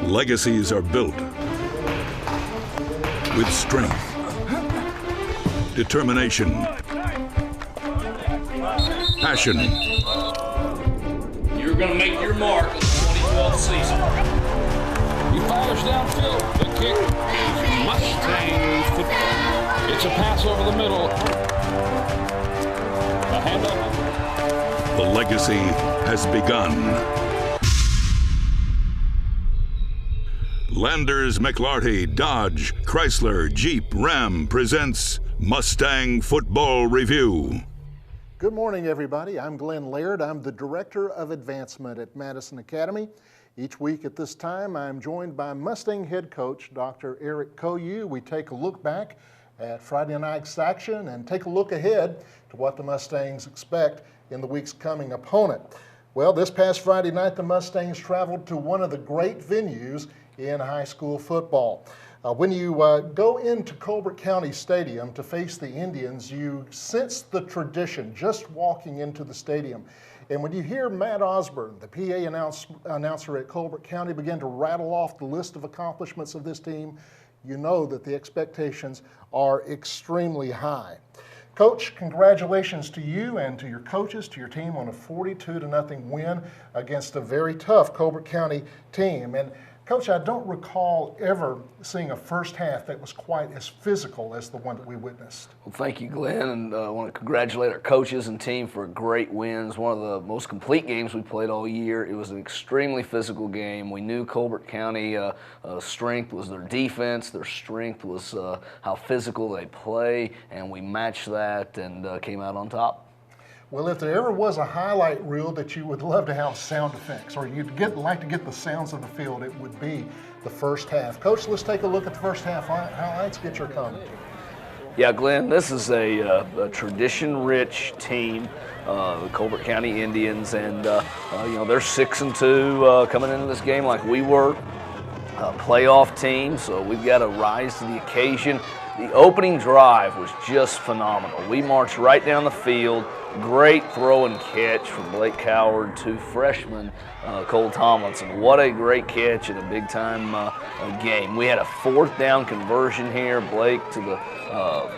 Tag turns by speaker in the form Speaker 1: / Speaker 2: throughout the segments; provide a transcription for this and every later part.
Speaker 1: Legacies are built with strength, determination, passion.
Speaker 2: You're going to make your mark in the 2012 season.
Speaker 3: He fires downfield. The kick is Mustangs football. It's a pass over the middle. A handoff.
Speaker 1: The legacy has begun. Landers McLarty Dodge Chrysler Jeep Ram presents Mustang Football Review.
Speaker 4: Good morning, everybody. I'm Glenn Laird. I'm the Director of Advancement at Madison Academy. Each week at this time, I'm joined by Mustang head coach Dr. Eric Koyu. We take a look back at Friday night's action and take a look ahead to what the Mustangs expect in the week's coming opponent. Well, this past Friday night, the Mustangs traveled to one of the great venues in high school football. When you go into Colbert County Stadium to face the Indians, you sense the tradition just walking into the stadium. And when you hear Matt Osborne, the PA announcer at Colbert County, begin to rattle off the list of accomplishments of this team, you know that the expectations are extremely high. Coach, congratulations to you and to your coaches, to your team on a 42-0 win against a very tough Colbert County team. And Coach, I don't recall ever seeing a first half that was quite as physical as the one that we witnessed.
Speaker 2: Well, thank you, Glenn, and I want to congratulate our coaches and team for a great win. It's one of the most complete games we played all year. It was an extremely physical game. We knew Colbert County strength was their defense. Their strength was how physical they play, and we matched that and came out on top.
Speaker 4: Well, if there ever was a highlight reel that you would love to have sound effects, or you'd like to get the sounds of the field, it would be the first half. Coach, let's take a look at the first half highlights. Get your comment.
Speaker 2: Yeah, Glenn, this is a tradition-rich team, the Colbert County Indians, and they're 6-2 coming into this game like we were. Playoff team, so we've got to rise to the occasion. The opening drive was just phenomenal. We marched right down the field. Great throw and catch from Blake Coward to freshman Cole Tomlinson. What a great catch in a big-time game. We had a fourth down conversion here. Blake to the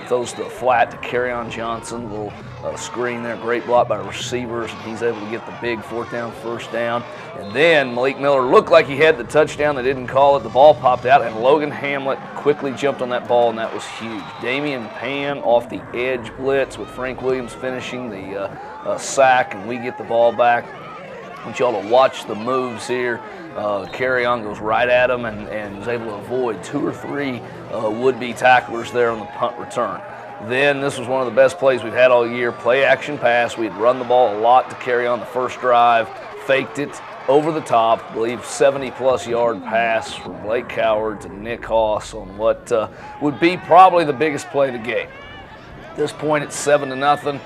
Speaker 2: throws to the flat to Kerryon Johnson. Little screen there. Great block by receivers, and he's able to get the big fourth down, first down. And then Malik Miller looked like he had the touchdown. They didn't call it. The ball popped out, and Logan Hamlet quickly jumped on that ball, and that was huge. Damian Pan off the edge blitz with Frank Williams finishing the sack, and we get the ball back. I want y'all to watch the moves here. Kerryon goes right at him and was able to avoid 2 or 3 would-be tacklers there on the punt return. Then this was one of the best plays we've had all year. Play action pass. We'd run the ball a lot to Kerryon the first drive, faked it over the top, I believe 70-plus yard pass from Blake Coward to Nick Haas on what would be probably the biggest play of the game. At this point, it's 7-0.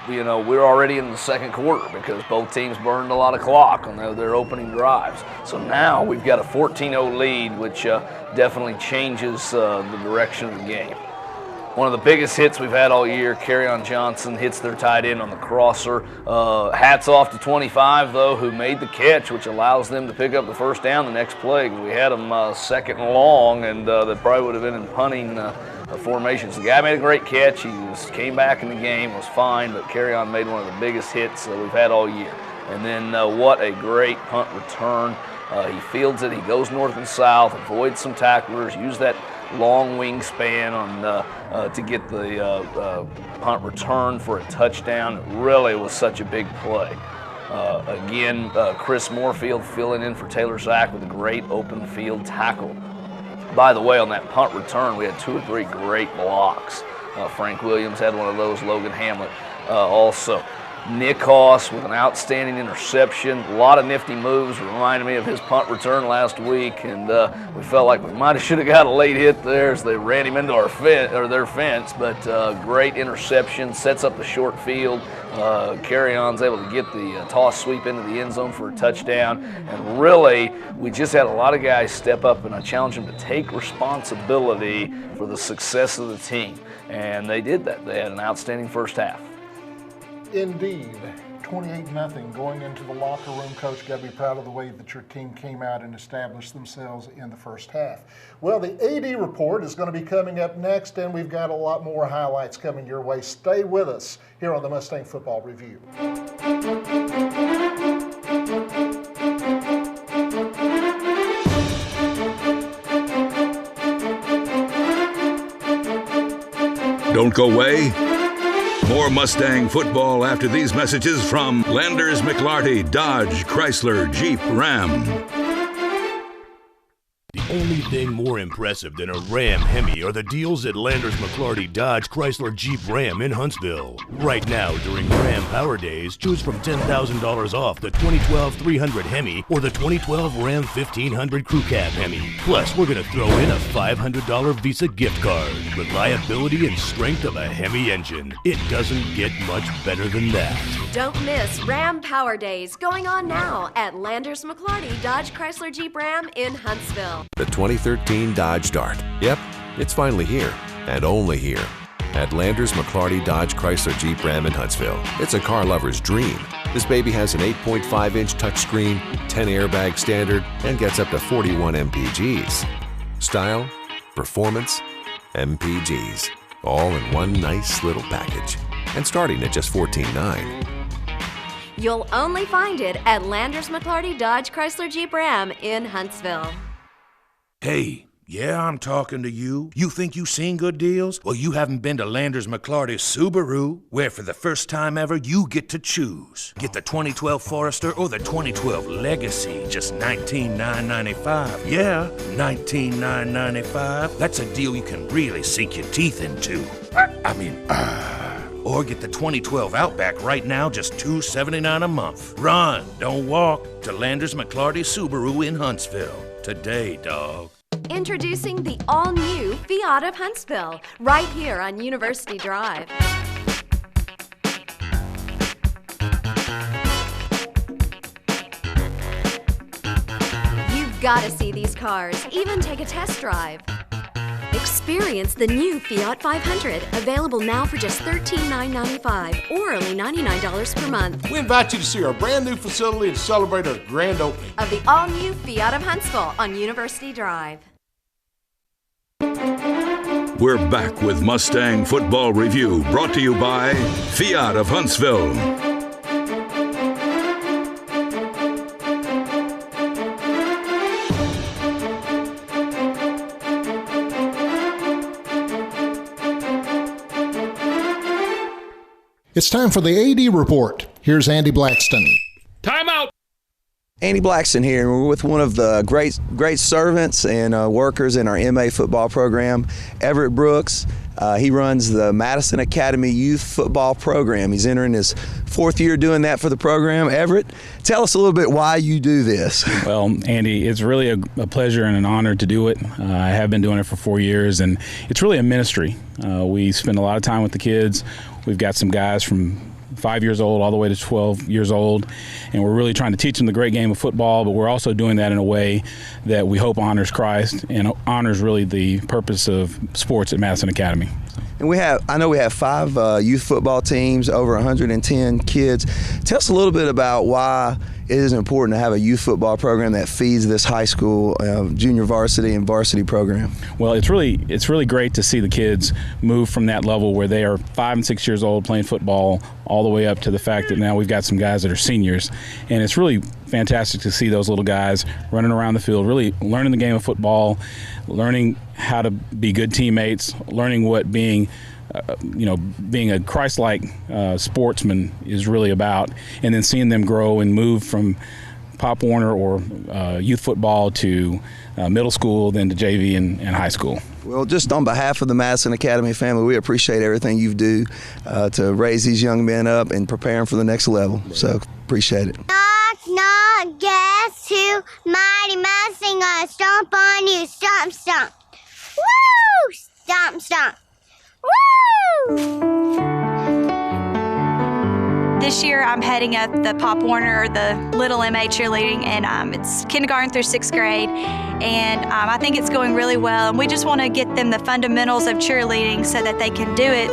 Speaker 2: We're already in the second quarter because both teams burned a lot of clock on their opening drives. So now we've got a 14-0 lead, which definitely changes the direction of the game. One of the biggest hits we've had all year, Kerryon Johnson hits their tight end on the crosser. Hats off to 25, though, who made the catch, which allows them to pick up the first down the next play. We had them second and long, and they probably would have been in punting formations. The guy made a great catch. He came back in the game, was fine, but Kerryon made one of the biggest hits that we've had all year. And then what a great punt return. He fields it. He goes north and south, avoids some tacklers, used that long wingspan to get the punt return for a touchdown. It really was such a big play. Again, Chris Moorfield filling in for Taylor Zach with a great open field tackle. By the way, on that punt return, we had 2 or 3 great blocks. Frank Williams had one of those, Logan Hamlet also. Nick Haas with an outstanding interception. A lot of nifty moves. Reminded me of his punt return last week, and we felt like we might have should have got a late hit there as they ran him into their fence. But great interception, sets up the short field. Kerryon's able to get the toss sweep into the end zone for a touchdown. And really, we just had a lot of guys step up, and I challenged them to take responsibility for the success of the team. And they did that. They had an outstanding first half.
Speaker 4: Indeed. 28-0 going into the locker room. Coach, got to be proud of the way that your team came out and established themselves in the first half. Well, the AD report is going to be coming up next, and we've got a lot more highlights coming your way. Stay with us here on the Mustang Football Review.
Speaker 1: Don't go away. More Mustang football after these messages from Landers McLarty, Dodge, Chrysler, Jeep, Ram.
Speaker 5: The only thing more impressive than a Ram Hemi are the deals at Landers McLarty Dodge Chrysler Jeep Ram in Huntsville. Right now, during Ram Power Days, choose from $10,000 off the 2012 300 Hemi or the 2012 Ram 1500 Crew Cab Hemi. Plus, we're going to throw in a $500 Visa gift card. Reliability and strength of a Hemi engine. It doesn't get much better than that.
Speaker 6: Don't miss Ram Power Days going on now at Landers McLarty Dodge Chrysler Jeep Ram in Huntsville.
Speaker 7: The 2013 Dodge Dart. Yep, it's finally here, and only here, at Landers McLarty Dodge Chrysler Jeep Ram in Huntsville. It's a car lover's dream. This baby has an 8.5-inch touchscreen, 10 airbag standard, and gets up to 41 MPGs. Style, performance, MPGs, all in one nice little package, and starting at just $14,900.
Speaker 6: You'll only find it at Landers McLarty Dodge Chrysler Jeep Ram in Huntsville.
Speaker 8: Hey, yeah, I'm talking to you. You think you've seen good deals? Well, you haven't been to Landers McLarty Subaru, where for the first time ever, you get to choose. Get the 2012 Forester or the 2012 Legacy, just $19,995. Yeah, $19,995. That's a deal you can really sink your teeth into. Or get the 2012 Outback right now, just $279 a month. Run, don't walk, to Landers McLarty Subaru in Huntsville. Today, dog.
Speaker 6: Introducing the all-new Fiat of Huntsville, right here on University Drive. You've got to see these cars, even take a test drive. Experience the new Fiat 500, available now for just $13,995 or only $99 per month.
Speaker 9: We invite you to see our brand new facility and celebrate our grand opening
Speaker 6: of the all-new Fiat of Huntsville on University Drive.
Speaker 1: We're back with Mustang Football Review, brought to you by Fiat of Huntsville.
Speaker 4: It's time for the AD report. Here's Andy Blackston.
Speaker 3: Timeout.
Speaker 10: Andy Blackston here, and we're with one of the great servants and workers in our MA football program, Everett Brooks. He runs the Madison Academy Youth Football Program. He's entering his 4th year doing that for the program. Everett, tell us a little bit why you do this.
Speaker 11: Well, Andy, it's really a pleasure and an honor to do it. I have been doing it for 4 years, and it's really a ministry. We spend a lot of time with the kids. We've got some guys from 5 years old all the way to 12 years old, and we're really trying to teach them the great game of football, but we're also doing that in a way that we hope honors Christ and honors really the purpose of sports at Madison Academy.
Speaker 10: And I know we have 5 youth football teams, over 110 kids. Tell us a little bit about why it is important to have a youth football program that feeds this high school junior varsity and varsity program.
Speaker 11: Well, it's really great to see the kids move from that level where they are 5 and 6 years old playing football all the way up to the fact that now we've got some guys that are seniors. And it's really fantastic to see those little guys running around the field, really learning the game of football, learning how to be good teammates, learning what being a Christ-like sportsman is really about, and then seeing them grow and move from Pop Warner or youth football to middle school, then to JV and high school.
Speaker 10: Well, just on behalf of the Madison Academy family, we appreciate everything you do to raise these young men up and prepare them for the next level. So appreciate it.
Speaker 12: Knock, knock, guess who? Mighty Mustang gonna stomp on you, stomp, stomp. Woo! Stomp, stomp. Woo!
Speaker 13: This year I'm heading up the Pop Warner, the Little MA cheerleading, and it's kindergarten through 6th grade, and I think it's going really well, and we just want to get them the fundamentals of cheerleading so that they can do it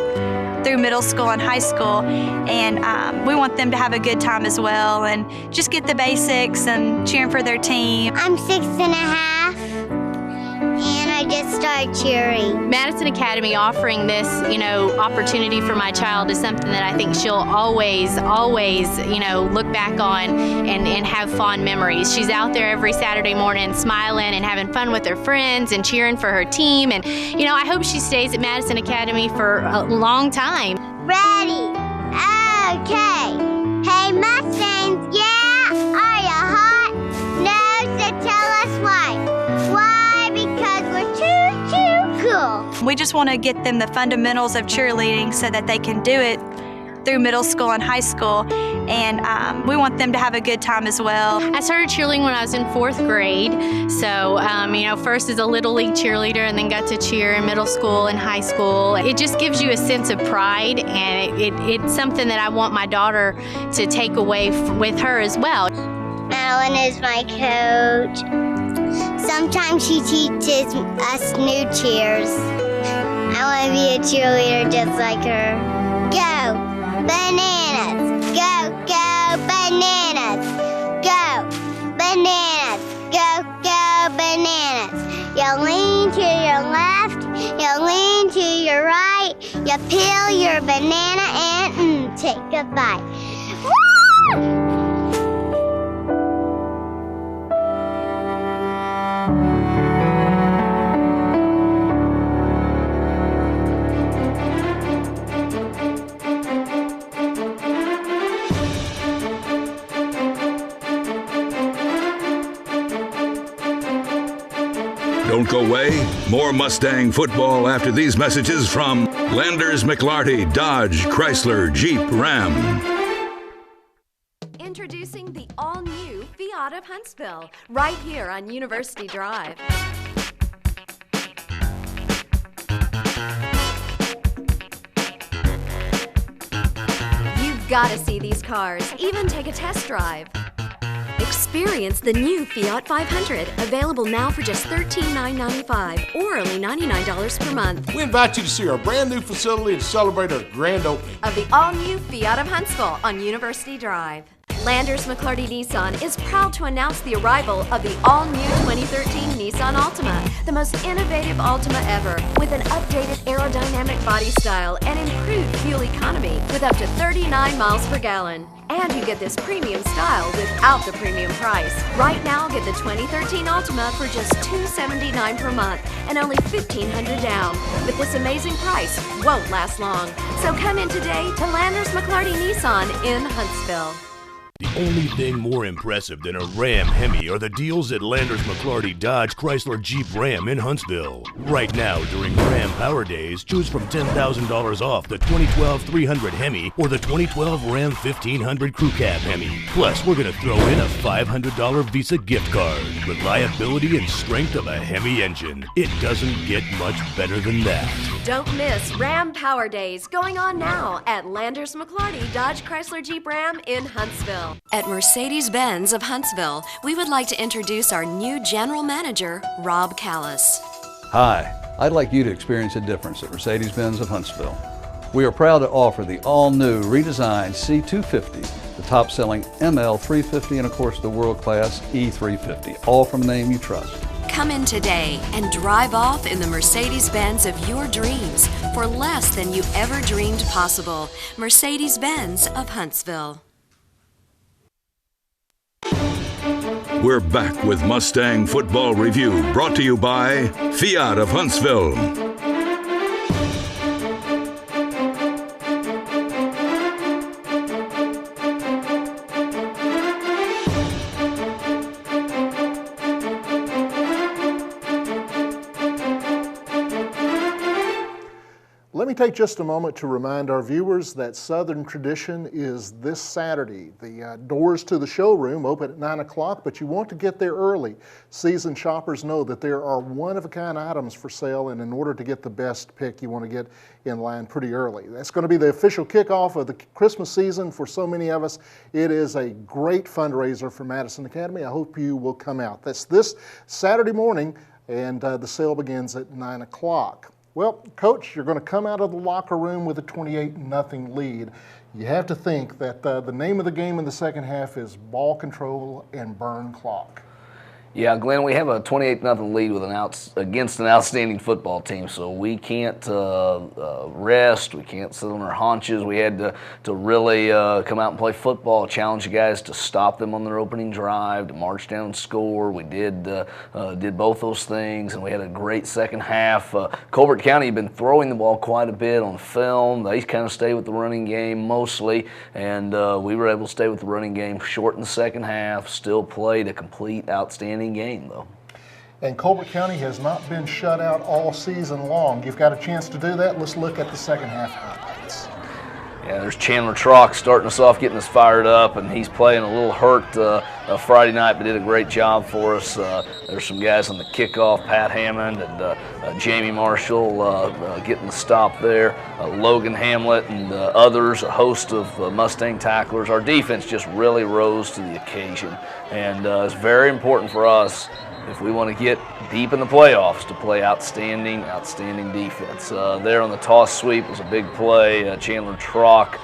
Speaker 13: through middle school and high school, and we want them to have a good time as well and just get the basics and cheering for their team.
Speaker 12: I'm 6.5 and I just started cheering.
Speaker 14: Madison Academy offering this, opportunity for my child is something that I think she'll always, look back on and have fond memories. She's out there every Saturday morning smiling and having fun with her friends and cheering for her team. And, I hope she stays at Madison Academy for a long time.
Speaker 12: Ready? Okay. Hey, Mustangs, yeah? Are you hot? No, so tell us why. Why? Because we're too cool.
Speaker 13: We just want to get them the fundamentals of cheerleading so that they can do it through middle school and high school, and we want them to have a good time as well.
Speaker 14: I started cheerleading when I was in 4th grade, so first as a Little League cheerleader and then got to cheer in middle school and high school. It just gives you a sense of pride, and it's something that I want my daughter to take away with her as well.
Speaker 12: Alan is my coach. Sometimes she teaches us new cheers. I want to be a cheerleader just like her. Go! Bananas! Go, go, bananas! Go, bananas! Go, go, bananas! You lean to your left, you lean to your right, you peel your banana and take a bite. Woo!
Speaker 1: Don't go away. More Mustang football after these messages from Landers McLarty Dodge Chrysler Jeep Ram.
Speaker 6: Introducing the all-new Fiat of Huntsville, right here on University Drive. You've got to see these cars, even take a test drive. Experience the new Fiat 500, available now for just $13,995 or only $99 per month.
Speaker 9: We invite you to see our brand new facility and celebrate our grand opening
Speaker 6: Of the all-new Fiat of Huntsville on University Drive. Landers McLarty Nissan is proud to announce the arrival of the all-new 2013 Nissan Altima, the most innovative Altima ever, with an updated aerodynamic body style and improved fuel economy with up to 39 miles per gallon. And you get this premium style without the premium price. Right now, get the 2013 Altima for just $279 per month and only $1,500 down. But this amazing price won't last long. So come in today to Landers McLarty Nissan in Huntsville.
Speaker 5: The only thing more impressive than a Ram Hemi are the deals at Landers McLarty Dodge Chrysler Jeep Ram in Huntsville. Right now, during Ram Power Days, choose from $10,000 off the 2012 300 Hemi or the 2012 Ram 1500 Crew Cab Hemi. Plus, we're going to throw in a $500 Visa gift card. Reliability and strength of a Hemi engine. It doesn't get much better than that.
Speaker 6: Don't miss Ram Power Days going on now at Landers McLarty Dodge Chrysler Jeep Ram in Huntsville. At Mercedes-Benz of Huntsville, we would like to introduce our new General Manager, Rob Callis.
Speaker 15: Hi, I'd like you to experience a difference at Mercedes-Benz of Huntsville. We are proud to offer the all-new redesigned C250, the top-selling ML350, and of course the world-class E350, all from a name you trust.
Speaker 6: Come in today and drive off in the Mercedes-Benz of your dreams for less than you ever dreamed possible. Mercedes-Benz of Huntsville.
Speaker 1: We're back with Mustang Football Review, brought to you by Fiat of Huntsville.
Speaker 4: Let me take just a moment to remind our viewers that Southern Tradition is this Saturday. The doors to the showroom open at 9 o'clock, but you want to get there early. Seasoned shoppers know that there are one-of-a-kind items for sale, and in order to get the best pick, you want to get in line pretty early. That's going to be the official kickoff of the Christmas season for so many of us. It is a great fundraiser for Madison Academy. I hope you will come out. That's this Saturday morning, and the sale begins at 9 o'clock. Well, Coach, you're going to come out of the locker room with a 28-0 lead. You have to think that the name of the game in the second half is ball control and burn clock.
Speaker 2: Yeah, Glenn, we have a 28-0 lead with against an outstanding football team, so we can't rest. We can't sit on our haunches. We had to really come out and play football, challenge the guys to stop them on their opening drive, to march down and score. We did both those things, and we had a great second half. Colbert County had been throwing the ball quite a bit on film. They kind of stayed with the running game mostly, and we were able to stay with the running game short in the second half, still played a complete outstanding game, though.
Speaker 4: And Colbert County has not been shut out all season long. You've got a chance to do that. Let's look at the second half highlights.
Speaker 2: Yeah, there's Chandler Trock starting us off, getting us fired up, and he's playing a little hurt Friday night, but did a great job for us. There's some guys on the kickoff, Pat Hammond and Jamie Marshall getting the stop there. Logan Hamlet and others, a host of Mustang tacklers. Our defense just really rose to the occasion, and it's very important for us if we want to get deep in the playoffs to play outstanding defense. There on the toss sweep was a big play. Chandler Trock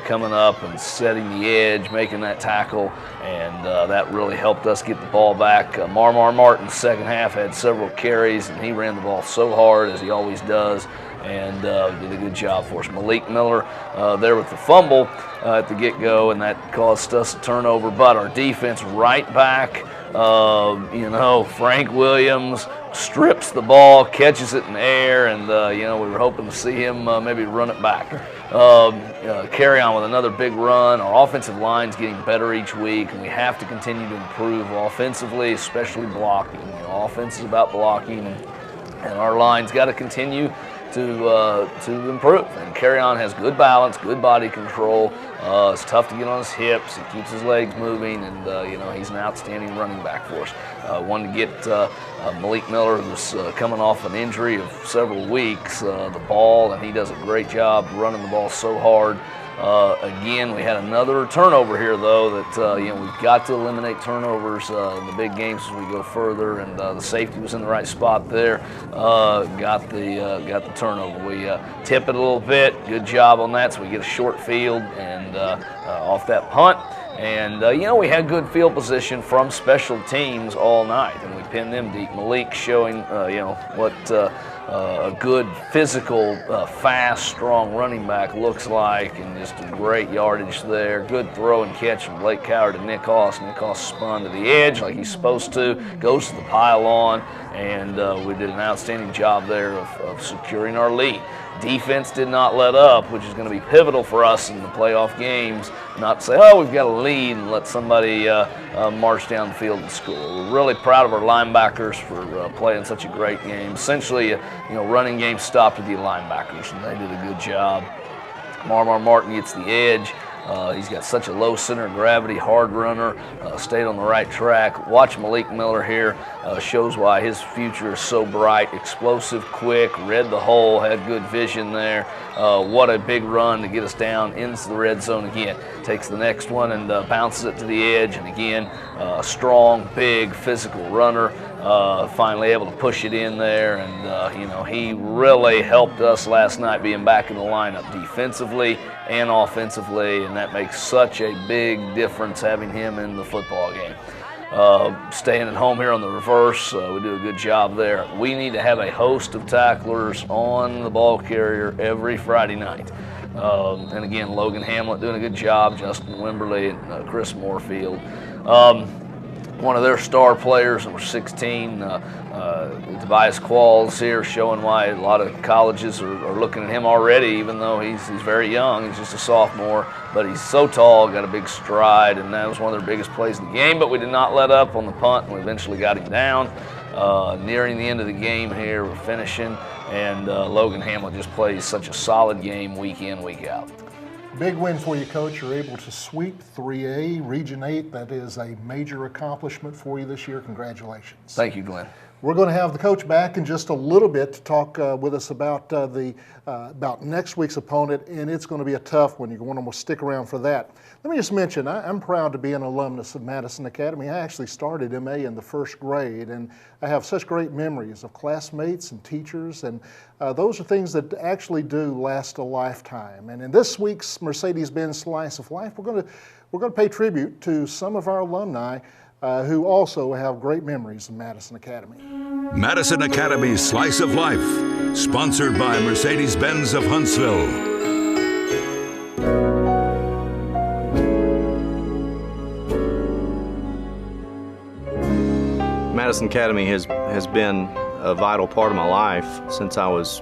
Speaker 2: coming up and setting the edge, making that tackle, and that really helped us get the ball back. Marmar Martin, second half, had several carries, and he ran the ball so hard, as he always does, and did a good job for us. Malik Miller there with the fumble at the get-go, and that caused us a turnover, but our defense right back. Frank Williams strips the ball, catches it in the air, and we were hoping to see him maybe run it back. Carry on with another big run. Our offensive line's getting better each week, and we have to continue to improve offensively, especially blocking. Offense is about blocking, and our line's got to continue to improve. And Carry On has good balance, good body control. It's tough to get on his hips. He keeps his legs moving, and he's an outstanding running back for us. Wanted to get Malik Miller, who's coming off an injury of several weeks, the ball, and he does a great job running the ball so hard. Again, we had another turnover here, though, that we've got to eliminate turnovers in the big games as we go further, and the safety was in the right spot there. Got the turnover. We tip it a little bit. Good job on that, so we get a short field and off that punt. And, we had good field position from special teams all night, and we pinned them deep. Malik showing, what a good physical, fast, strong running back looks like, and just a great yardage there. Good throw and catch from Blake Coward to Nick Hoss. Nick Hoss spun to the edge like he's supposed to, goes to the pylon, and we did an outstanding job there of securing our lead. Defense did not let up, which is going to be pivotal for us in the playoff games. Not to say, oh, we've got a lead and let somebody march down the field and score. We're really proud of our linebackers for playing such a great game. Essentially, running game stopped with the linebackers, and they did a good job. Marmar Martin gets the edge. He's got such a low center of gravity, hard runner, stayed on the right track. Watch Malik Miller here, shows why his future is so bright. Explosive, quick, read the hole, had good vision there. What a big run to get us down into the red zone again. Takes the next one and bounces it to the edge, and again, strong, big, physical runner. Finally able to push it in there, and he really helped us last night being back in the lineup defensively and offensively, and that makes such a big difference having him in the football game. Staying at home here on the reverse, we do a good job there. We need to have a host of tacklers on the ball carrier every Friday night. And again, Logan Hamlet doing a good job, Justin Wimberly and Chris Moorfield. One of their star players, number 16, Tobias Qualls here, showing why a lot of colleges are looking at him already, even though he's very young. He's just a sophomore, but he's so tall, got a big stride, and that was one of their biggest plays in the game. But we did not let up on the punt, and we eventually got him down. Nearing the end of the game here, we're finishing, and Logan Hamlet just plays such a solid game week in, week out.
Speaker 4: Big win for you, Coach. You're able to sweep 3A, Region 8. That is a major accomplishment for you this year. Congratulations.
Speaker 2: Thank you, Glenn.
Speaker 4: We're going to have the coach back in just a little bit to talk with us about about next week's opponent, and it's going to be a tough one. You're going to stick around for that. Let me just mention, I'm proud to be an alumnus of Madison Academy. I actually started MA in the first grade, and I have such great memories of classmates and teachers, and those are things that actually do last a lifetime. And in this week's Mercedes-Benz Slice of Life, we're going to pay tribute to some of our alumni who also have great memories of Madison Academy.
Speaker 1: Madison Academy's Slice of Life, sponsored by Mercedes-Benz of Huntsville.
Speaker 16: Madison Academy has been a vital part of my life since I was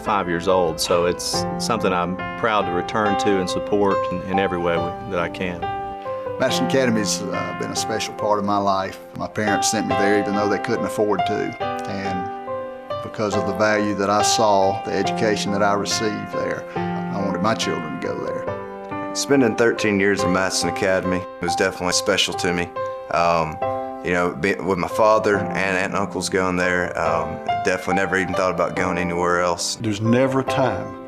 Speaker 16: 5 years old, so it's something I'm proud to return to and support in every way that I can.
Speaker 17: Madison Academy's been a special part of my life. My parents sent me there even though they couldn't afford to, and because of the value that I saw, the education that I received there, I wanted my children to go there.
Speaker 18: Spending 13 years at Madison Academy was definitely special to me. You know, with my father and aunt and uncles going there, definitely never even thought about going anywhere else.
Speaker 19: There's never a time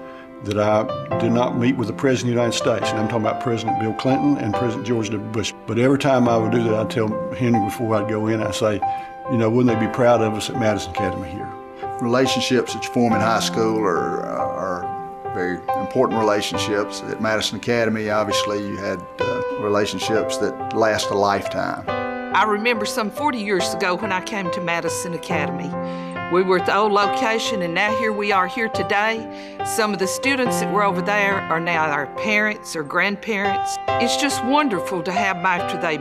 Speaker 19: that I did not meet with the President of the United States, and I'm talking about President Bill Clinton and President George W. Bush. But every time I would do that, I'd tell Henry before I'd go in, I'd say, you know, wouldn't they be proud of us at Madison Academy here?
Speaker 17: Relationships that you form in high school are very important relationships. At Madison Academy, obviously, you had relationships that last a lifetime.
Speaker 20: I remember some 40 years ago when I came to Madison Academy. We were at the old location, and now here we are here today. Some of the students that were over there are now our parents or grandparents. It's just wonderful to have them after they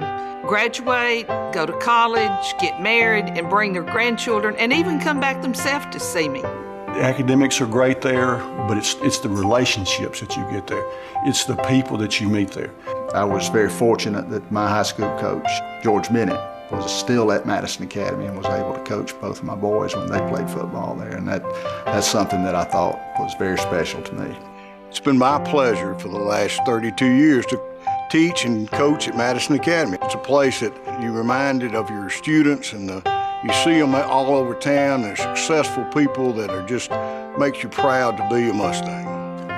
Speaker 20: graduate, go to college, get married, and bring their grandchildren, and even come back themselves to see me.
Speaker 19: The academics are great there, but it's the relationships that you get there. It's the people that you meet there.
Speaker 17: I was very fortunate that my high school coach, George Bennett, was still at Madison Academy and was able to coach both of my boys when they played football there, and that's something that I thought was very special to me.
Speaker 21: It's been my pleasure for the last 32 years to teach and coach at Madison Academy. It's a place that you're reminded of your students, and you see them all over town. They're successful people that are just makes you proud to be a Mustang.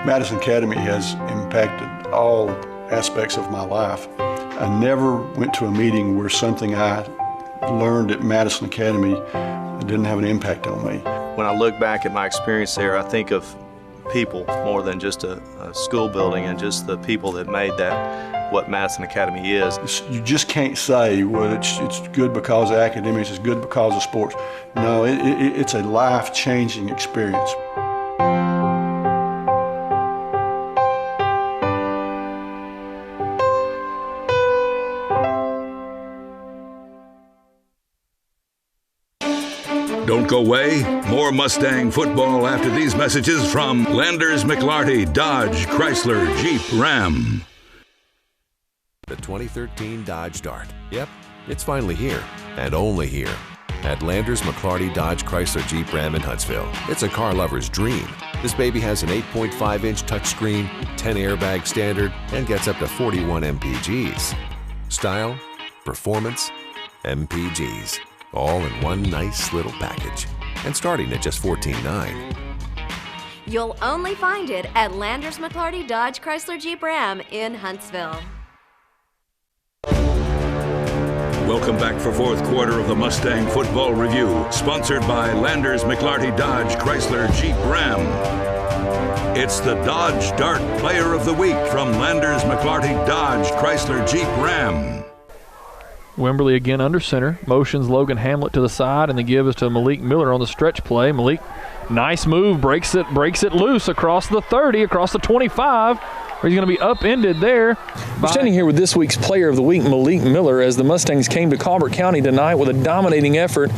Speaker 19: Madison Academy has impacted all aspects of my life. I never went to a meeting where something I learned at Madison Academy didn't have an impact on me.
Speaker 16: When I look back at my experience there, I think of people more than just a school building, and just the people that made that what Madison Academy is.
Speaker 19: You just can't say, well, it's good because of academics, it's good because of sports. No, it's a life-changing experience.
Speaker 1: Don't go away. More Mustang football after these messages from Landers McLarty Dodge Chrysler Jeep Ram.
Speaker 7: The 2013 Dodge Dart. Yep, it's finally here, and only here at Landers McLarty Dodge Chrysler Jeep Ram in Huntsville. It's a car lover's dream. This baby has an 8.5-inch touchscreen, 10 airbag standard, and gets up to 41 MPGs. Style, performance, MPGs. All in one nice little package, and starting at just $14,900.
Speaker 6: You'll only find it at Landers McLarty Dodge Chrysler Jeep Ram in Huntsville.
Speaker 1: Welcome back for fourth quarter of the Mustang Football Review, sponsored by Landers McLarty Dodge Chrysler Jeep Ram. It's the Dodge Dart Player of the Week from Landers McLarty Dodge Chrysler Jeep Ram.
Speaker 22: Wimberly again under center, motions Logan Hamlet to the side, and the give is to Malik Miller on the stretch play. Malik, nice move, breaks it loose across the 30, across the 25. He's going to be upended there.
Speaker 23: We're standing here with this week's Player of the Week, Malik Miller, as the Mustangs came to Colbert County tonight with a dominating effort,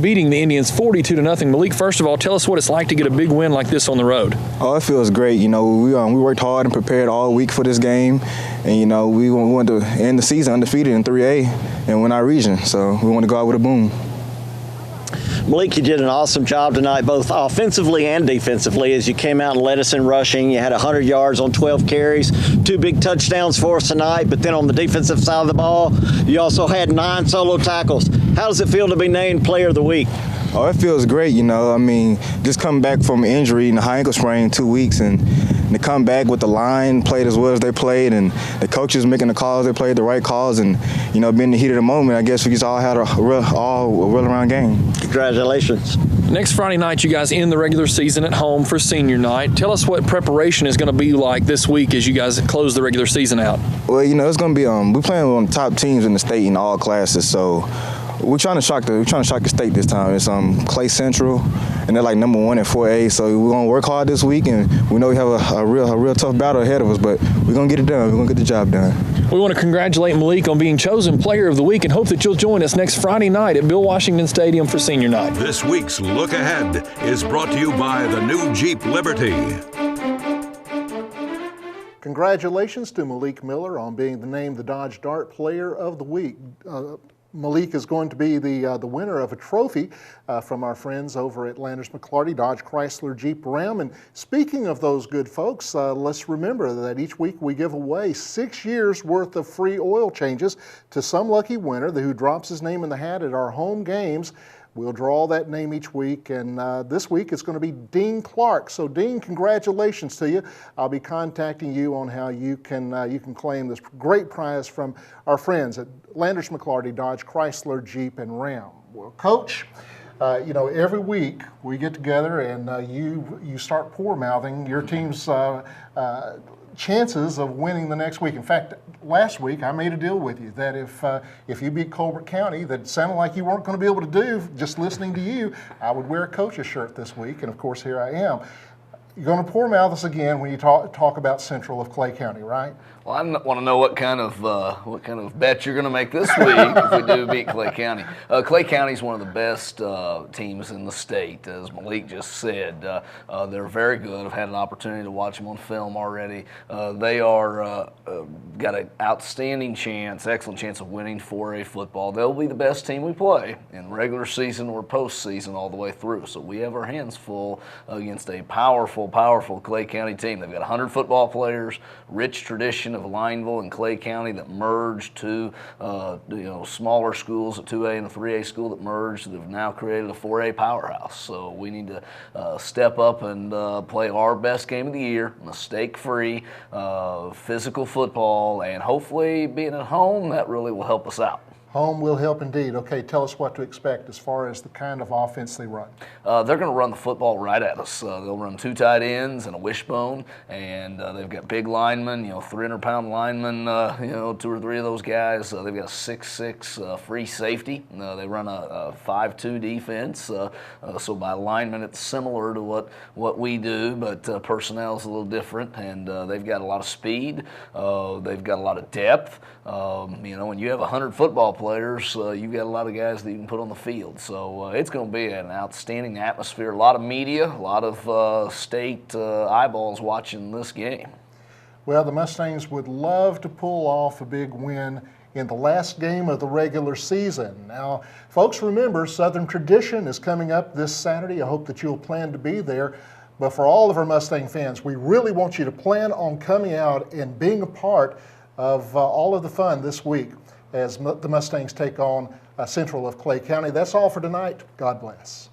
Speaker 23: beating the Indians 42-0. Malik, first of all, tell us what it's like to get a big win like this on the road.
Speaker 24: Oh, it feels great. You know, we worked hard and prepared all week for this game, and you know, we wanted to end the season undefeated in 3A and win our region. So we want to go out with a boom.
Speaker 3: Malik, you did an awesome job tonight, both offensively and defensively, as you came out and led us in rushing. You had 100 yards on 12 carries, 2 big touchdowns for us tonight, but then on the defensive side of the ball, you also had 9 solo tackles. How does it feel to be named Player of the Week?
Speaker 24: Oh, it feels great, you know. I mean, just coming back from an injury and a high ankle sprain in 2 weeks, and to come back with the line, played as well as they played, and the coaches making the calls, they played the right calls, and, you know, being in the heat of the moment, I guess we just all had a well-around game.
Speaker 3: Congratulations.
Speaker 23: Next Friday night, you guys end the regular season at home for senior night. Tell us what preparation is going to be like this week as you guys close the regular season out.
Speaker 24: Well, you know, it's going to be, we're playing on the top teams in the state in all classes, so we're trying to shock the state this time. It's Clay Central, and they're like #1 in 4A. So we're gonna work hard this week, and we know we have a real tough battle ahead of us. But we're gonna get it done. We're gonna get the job done.
Speaker 23: We want to congratulate Malik on being chosen Player of the Week, and hope that you'll join us next Friday night at Bill Washington Stadium for senior night.
Speaker 1: This week's Look Ahead is brought to you by the new Jeep Liberty.
Speaker 4: Congratulations to Malik Miller on being named the Dodge Dart Player of the Week. Malik is going to be the winner of a trophy from our friends over at Landers McClarty Dodge Chrysler Jeep Ram. And speaking of those good folks, let's remember that each week we give away 6 years worth of free oil changes to some lucky winner who drops his name in the hat at our home games. We'll draw that name each week, and this week it's going to be Dean Clark. So, Dean, congratulations to you. I'll be contacting you on how you can claim this great prize from our friends at Landers McClarty Dodge Chrysler Jeep and Ram. Well, Coach, you know, every week we get together and you start poor-mouthing your team's chances of winning the next week. In fact, last week I made a deal with you that if you beat Colbert County, that sounded like you weren't going to be able to do just listening to you, I would wear a coach's shirt this week, and of course here I am. You're going to poor mouth us again when you talk about Central of Clay County, right?
Speaker 2: Well, I want to know what kind of bet you're going to make this week if we do beat Clay County. Clay County is one of the best teams in the state, as Malik just said. They're very good. I've had an opportunity to watch them on film already. They are got an outstanding chance, excellent chance of winning 4A football. They'll be the best team we play in regular season or postseason all the way through. So we have our hands full against a powerful Clay County team. They've got 100 football players, rich tradition of Lineville and Clay County that merged to smaller schools, a 2A and a 3A school that merged, that have now created a 4A powerhouse. So we need to step up and play our best game of the year, mistake-free, physical football, and hopefully being at home, that really will help us out.
Speaker 4: Home will help indeed. Okay, tell us what to expect as far as the kind of offense they run.
Speaker 2: They're going to run the football right at us. They'll run 2 tight ends and a wishbone, and they've got big linemen, 300-pound linemen, 2 or 3 of those guys. They've got a 6'6" free safety. They run a 5-2 defense. So by linemen, it's similar to what we do, but personnel is a little different, and they've got a lot of speed. They've got a lot of depth. When you have 100 football players, you've got a lot of guys that you can put on the field. So it's going to be an outstanding atmosphere. A lot of media, a lot of state eyeballs watching this game.
Speaker 4: Well, the Mustangs would love to pull off a big win in the last game of the regular season. Now, folks, remember, Southern Tradition is coming up this Saturday. I hope that you'll plan to be there. But for all of our Mustang fans, we really want you to plan on coming out and being a part of all of the fun this week as the Mustangs take on Central of Clay County. That's all for tonight. God bless.